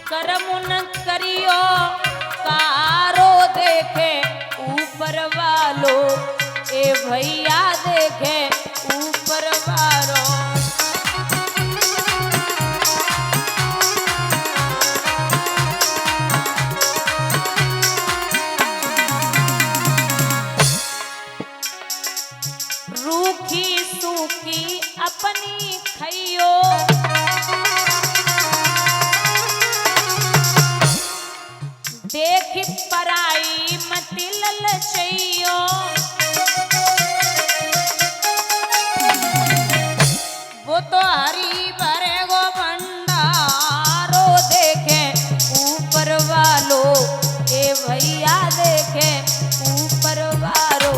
कर्म न करियो कारो देखे ऊपर वालो, ए भैया देखे ऊपर वालो। रूखी सूखी अपनी खइयो, देख पराई मति ललचइयो। वो तो हरी भरे गो भंडारो देखे ऊपर वालो, ए भैया देखे ऊपर वालो।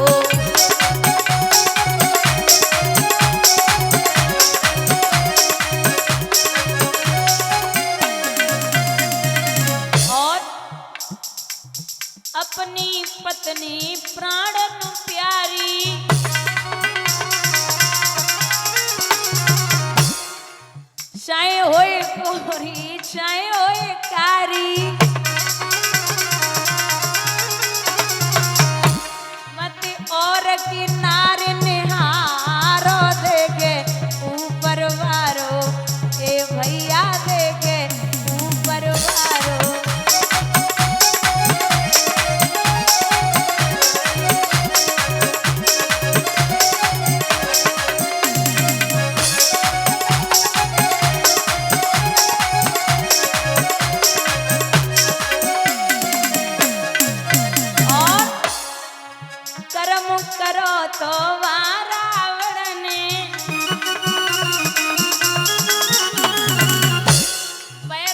अपनी पत्नी प्राणन प्यारी, चाहे होए कोरी चाहे होए कारी, मत और किनार निहारो देखे ऊपर वारो, ए भैया देखे ऊपर वारो। करो तो रावण ने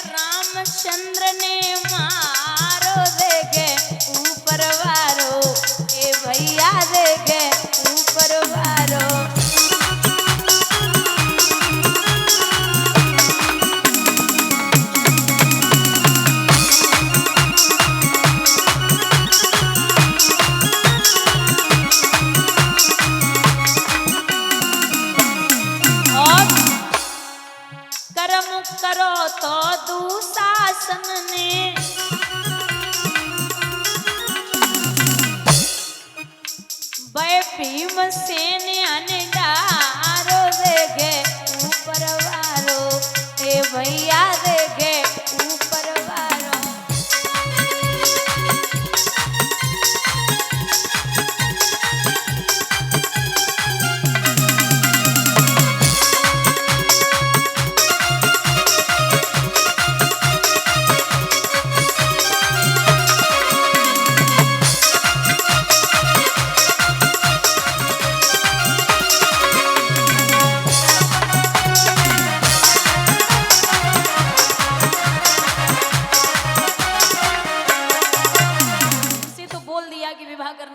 रामचंद्र ने मारो देखे ऊपर वारो, ए भैया देखे ऊपर वारो। करो तो दुशासन ने भीमसेन अनडारो देखे ऊपर वालो, ए भैया देखे ऊपर वालो।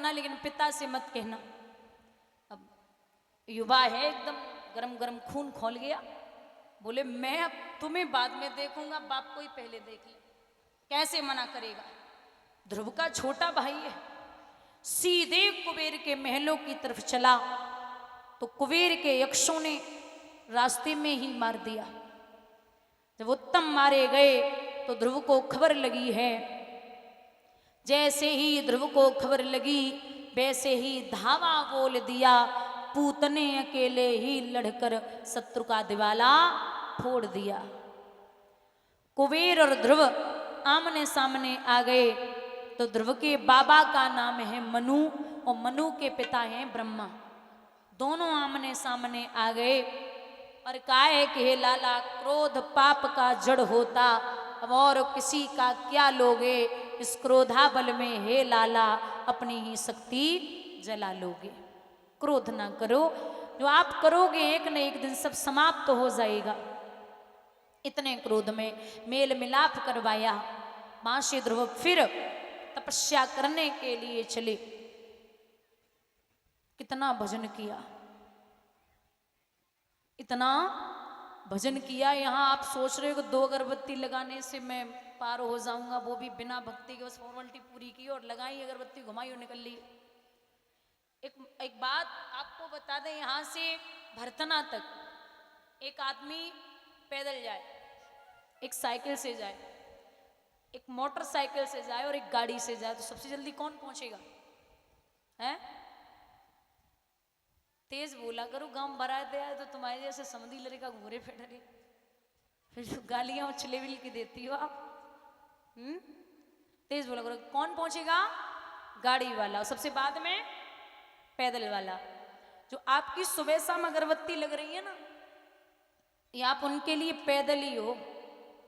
लेकिन पिता से मत कहना। अब युवा है, एकदम गरम गरम खून खौल गया, बोले मैं अब तुम्हें बाद में देखूंगा, बाप को ही पहले देख ले। कैसे मना करेगा? ध्रुव का छोटा भाई है, सीधे कुबेर के महलों की तरफ चला तो कुबेर के यक्षों ने रास्ते में ही मार दिया। जब उत्तम मारे गए तो ध्रुव को खबर लगी है। जैसे ही ध्रुव को खबर लगी वैसे ही धावा बोल दिया, पूत ने अकेले ही लड़कर शत्रु का दिवाला फोड़ दिया। कुबेर और ध्रुव आमने सामने आ गए तो ध्रुव के बाबा का नाम है मनु और मनु के पिता हैं ब्रह्मा। दोनों आमने सामने आ गए और कहा है कि हे लाला, क्रोध पाप का जड़ होता, अब और किसी का क्या लोगे, इस क्रोधा बल में हे लाला अपनी ही शक्ति जला लोगे। क्रोध ना करो, जो आप करोगे एक न एक दिन सब समाप्त तो हो जाएगा। इतने क्रोध में मेल मिलाप करवाया। मां से ध्रुव फिर तपस्या करने के लिए चले। कितना भजन किया, इतना भजन किया। यहाँ आप सोच रहे हो कि 2 अगरबत्ती लगाने से मैं पार हो जाऊंगा, वो भी बिना भक्ति के, बस फॉर्मेलिटी पूरी की और लगाई अगरबत्ती, घुमाई और निकल ली। एक बात आपको बता दें, यहाँ से भरतना तक एक आदमी पैदल जाए, एक साइकिल से जाए, एक मोटरसाइकिल से जाए और एक गाड़ी से जाए तो सबसे जल्दी कौन पहुंचेगा? है? तेज बोला करो, गांव बराते आए तो तुम्हारे जैसे समझी लड़का घूरे फिर रहे, फिर जो गालियां उछले बिल की देती हो आप। तेज बोला करो। कौन पहुंचेगा? गाड़ी वाला, और सबसे बाद में पैदल वाला। जो आपकी सुबह शाम अगरबत्ती लग रही है ना, ये आप उनके लिए पैदल ही हो,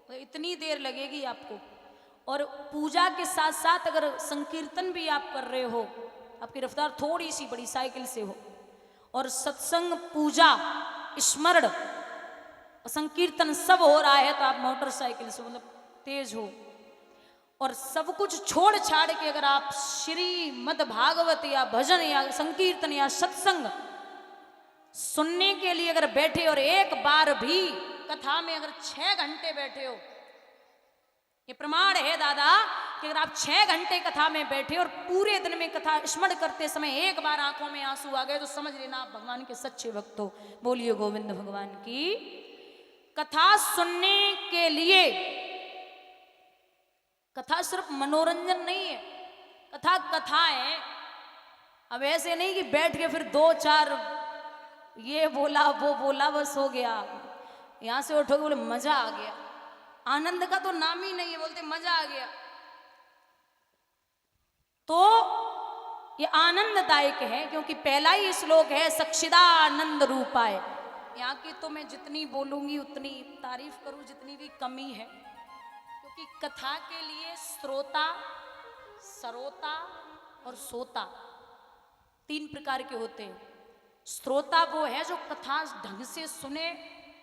तो इतनी देर लगेगी आपको। और पूजा के साथ साथ अगर संकीर्तन भी आप कर रहे हो, आपकी रफ्तार थोड़ी सी बड़ी साइकिल से हो, और सत्संग, पूजा, स्मरण, संकीर्तन सब हो रहा है, तो आप मोटरसाइकिल से मतलब तेज हो। और सब कुछ छोड़ छाड़ के अगर आप श्रीमद् भागवत या भजन या संकीर्तन या सत्संग सुनने के लिए अगर बैठे, और एक बार भी कथा में अगर 6 घंटे बैठे हो, ये प्रमाण है दादा कि अगर आप 6 घंटे कथा में बैठे और पूरे दिन में कथा स्मरण करते समय एक बार आंखों में आंसू आ गए, तो समझ लेना आप भगवान के सच्चे भक्त हो। बोलिए गोविंद भगवान की। कथा सुनने के लिए, कथा सिर्फ मनोरंजन नहीं है, कथा कथा है। अब ऐसे नहीं कि बैठ के फिर 2-4 ये बोला वो बोला बस हो गया, यहां से उठोगे बोले मजा आ गया, आनंद का तो नाम ही नहीं है, बोलते मजा आ गया। तो ये आनंददायक है, क्योंकि पहला ही श्लोक है सच्चिदानंद रूपाय। यहाँ की तो मैं जितनी बोलूंगी उतनी तारीफ करूं जितनी भी कमी है, क्योंकि कथा के लिए श्रोता, सरोता और सोता 3 प्रकार के होते हैं। श्रोता वो है जो कथा ढंग से सुने,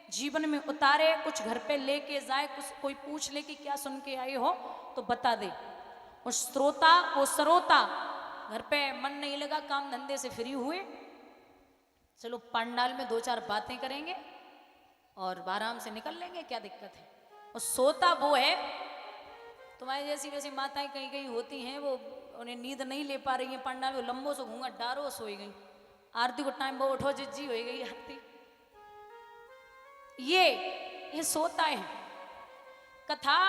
जीवन में उतारे, कुछ घर पे लेके जाए, कुछ कोई पूछ ले कि क्या सुन के आए हो तो बता दे। और श्रोता वो सरोता, घर पे मन नहीं लगा, काम धंधे से फ्री हुए, चलो पंडाल में 2-4 बातें करेंगे और आराम से निकल लेंगे, क्या दिक्कत है। और सोता वो है, तुम्हारी जैसी वैसी माताएं कहीं कहीं होती हैं, वो उन्हें नींद नहीं ले पा रही है पंडाल में, लंबो से घूंघट डारो सोई गई, आरती को टाइम बहुत उठो जिज्जी हो गई आरती, ये सोता है। कथा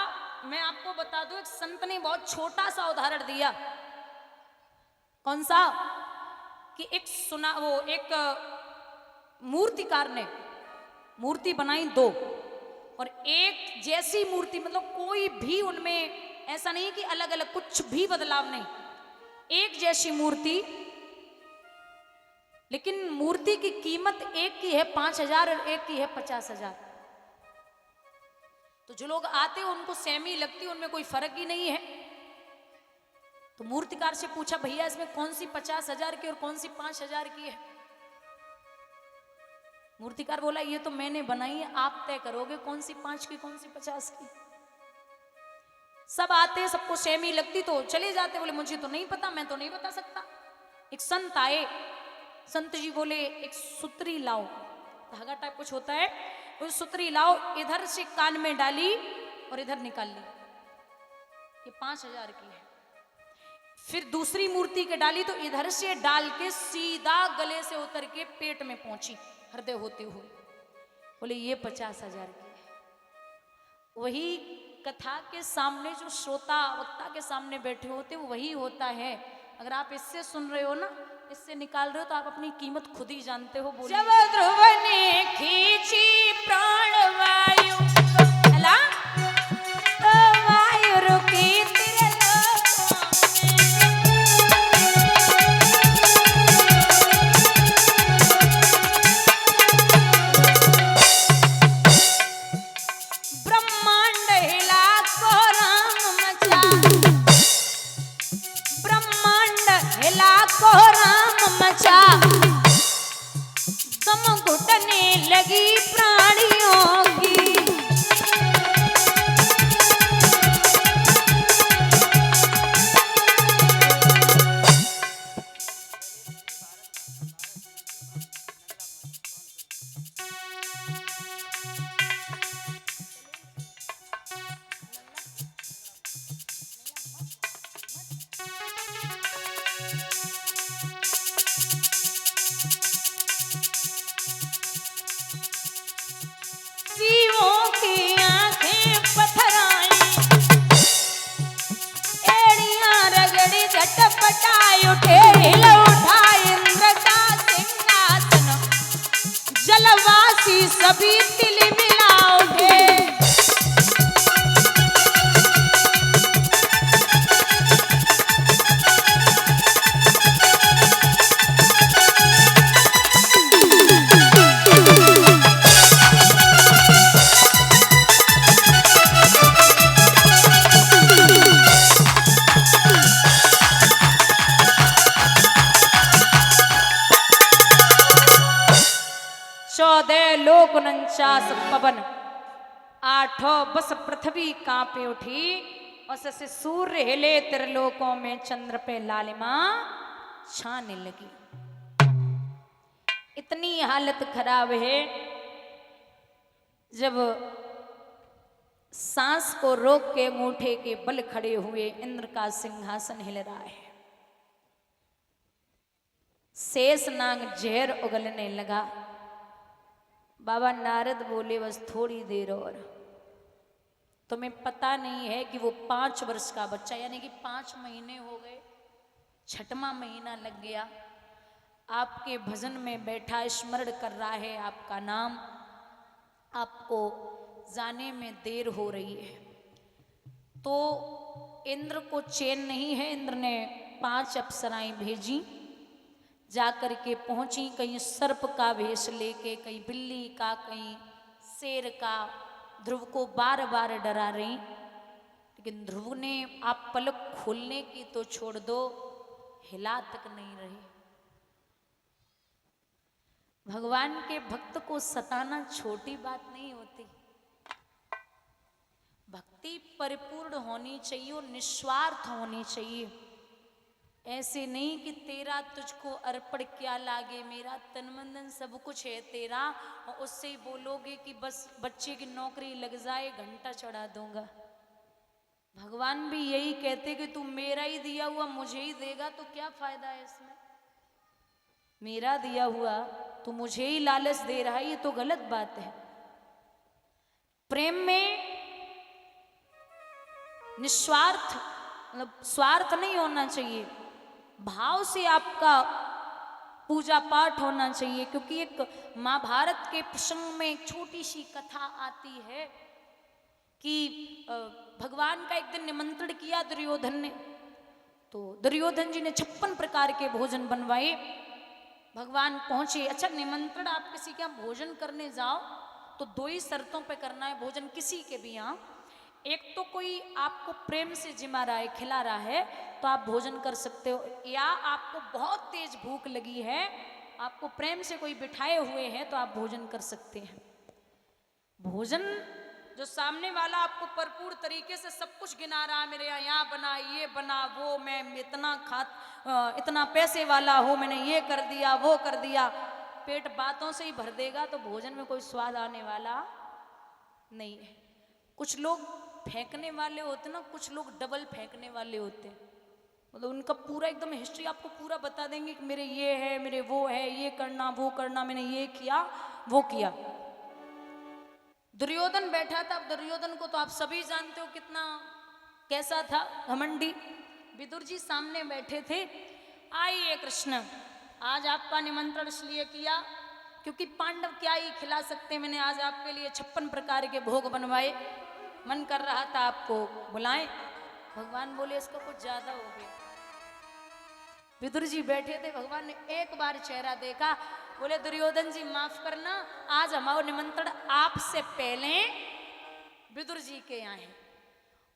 मैं आपको बता दूं, एक संत ने बहुत छोटा सा उदाहरण दिया। कौन सा? कि एक मूर्तिकार ने मूर्ति बनाई 2, और एक जैसी मूर्ति, मतलब कोई भी उनमें ऐसा नहीं कि अलग अलग, कुछ भी बदलाव नहीं, एक जैसी मूर्ति, लेकिन मूर्ति की कीमत एक की है 5,000 और एक की है 50,000। तो जो लोग आते हैं उनको सेम ही लगती, उनमें कोई फर्क ही नहीं है। तो मूर्तिकार से पूछा, भैया इसमें कौन सी 50,000 की और कौन सी 5,000 की है? मूर्तिकार बोला, ये तो मैंने बनाई है, आप तय करोगे कौन सी 5 की कौन सी 50 की। सब आते, सबको सेम ही लगती, तो चले जाते। बोले मुझे तो नहीं पता, मैं तो नहीं बता सकता। एक संत आए, संत जी बोले एक सुतरी लाओ, धागा टाइप कुछ होता है, वो सुतरी लाओ, इधर से कान में डाली और इधर निकाल ली, ये 5,000 की है। फिर दूसरी मूर्ति के डाली तो इधर से डाल के सीधा गले से उतर के पेट में पहुंची हृदय होते हुए, बोले ये 50,000 की है। वही कथा के सामने जो श्रोता वक्ता के सामने बैठे होते वो वही होता है। अगर आप इससे सुन रहे हो ना, इससे निकाल रहे हो, तो आप अपनी कीमत खुद ही जानते हो। जब ध्रुव ने खींची प्राण वायु, तो वायु रुकी लगी प्राणियों की। उठे, हिल उठा इंद्र का सिंहासन, जलवासी सभी तिलमिला उठे। चौदह लोक 49 पवन, आठों बस पृथ्वी कांपे उठी, और से सूर्य हिले त्रिलोकों में, चंद्र पे लालिमा छाने लगी। इतनी हालत खराब है, जब सांस को रोक के अंगूठे के बल खड़े हुए इंद्र का सिंहासन हिल रहा है। शेष नाग जहर उगलने लगा। बाबा नारद बोले बस थोड़ी देर और, तुम्हें पता नहीं है कि वो 5 वर्ष का बच्चा, यानी कि 5 महीने हो गए, 6वां महीना लग गया, आपके भजन में बैठा स्मरण कर रहा है आपका नाम, आपको जाने में देर हो रही है। तो इंद्र को चैन नहीं है, इंद्र ने 5 अप्सराएं भेजी, जाकर के पहुंची, कहीं सर्प का वेश लेके, कहीं बिल्ली का, कहीं शेर का। ध्रुव को बार बार डरा रही, लेकिन ध्रुव ने आप पलक खोलने की तो छोड़ दो, हिला तक नहीं रही। भगवान के भक्त को सताना छोटी बात नहीं होती। भक्ति परिपूर्ण होनी चाहिए और निस्वार्थ होनी चाहिए। ऐसे नहीं कि तेरा तुझको अर्पण क्या लागे, मेरा तन मन धन सब कुछ है तेरा, और उससे ही बोलोगे कि बस बच्चे की नौकरी लग जाए घंटा चढ़ा दूंगा। भगवान भी यही कहते कि तू मेरा ही दिया हुआ मुझे ही देगा तो क्या फायदा है इसमें। मेरा दिया हुआ तू मुझे ही लालच दे रहा है, ये तो गलत बात है। प्रेम में निस्वार्थ, मतलब स्वार्थ नहीं होना चाहिए, भाव से आपका पूजा पाठ होना चाहिए। क्योंकि एक महाभारत के प्रसंग में एक छोटी सी कथा आती है कि भगवान का एक दिन निमंत्रण किया दुर्योधन ने, तो दुर्योधन जी ने 56 प्रकार के भोजन बनवाए। भगवान पहुंचे, अच्छा निमंत्रण आप किसी के यहाँ भोजन करने जाओ तो 2 ही शर्तों पे करना है भोजन किसी के भी यहाँ। एक तो कोई आपको प्रेम से जिमा रहा है, खिला रहा है तो आप भोजन कर सकते हो, या आपको बहुत तेज भूख लगी है, आपको प्रेम से कोई बिठाए हुए हैं तो आप भोजन कर सकते हैं। भोजन जो सामने वाला आपको भरपूर तरीके से सब कुछ गिना रहा है, मेरे यहाँ बना, ये बना, वो मैं इतना पैसे वाला हूँ, मैंने ये कर दिया वो कर दिया, पेट बातों से ही भर देगा तो भोजन में कोई स्वाद आने वाला नहीं है। कुछ लोग फेंकने वाले होते ना, कुछ लोग डबल फेंकने वाले होते, मतलब उनका पूरा एकदम हिस्ट्री आपको पूरा बता देंगे कि मेरे ये है, मेरे वो है, ये करना वो करना, मैंने ये किया वो किया। दुर्योधन बैठा था, अब दुर्योधन को तो आप सभी जानते हो कितना कैसा था, घमंडी। विदुर जी सामने बैठे थे, आइए कृष्ण, आज आपका निमंत्रण इसलिए किया क्योंकि पांडव क्या ही खिला सकते, मैंने आज आपके लिए 56 प्रकार के भोग बनवाए, मन कर रहा था आपको बुलाएं। भगवान बोले इसका कुछ ज्यादा हो गया। विदुर जी बैठे थे, भगवान ने एक बार चेहरा देखा, बोले दुर्योधन जी माफ करना, आज हमारा निमंत्रण आपसे पहले विदुर जी के यहाँ है।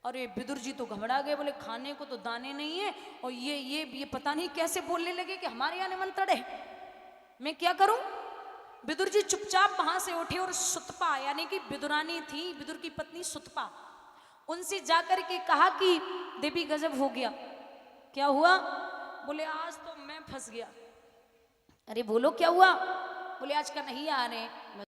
और ये विदुर जी तो घबरा गए, बोले खाने को तो दाने नहीं है, और ये पता नहीं कैसे बोलने लगे कि हमारे यहाँ निमंत्रण है, मैं क्या करूं। विदुर जी चुपचाप वहां से उठे और सुतपा, यानी कि विदुरानी थी विदुर की पत्नी सुतपा, उनसे जाकर के कहा कि देवी गजब हो गया। क्या हुआ? बोले आज तो मैं फंस गया। अरे बोलो क्या हुआ? बोले आज कन्हैया आ रहे हैं।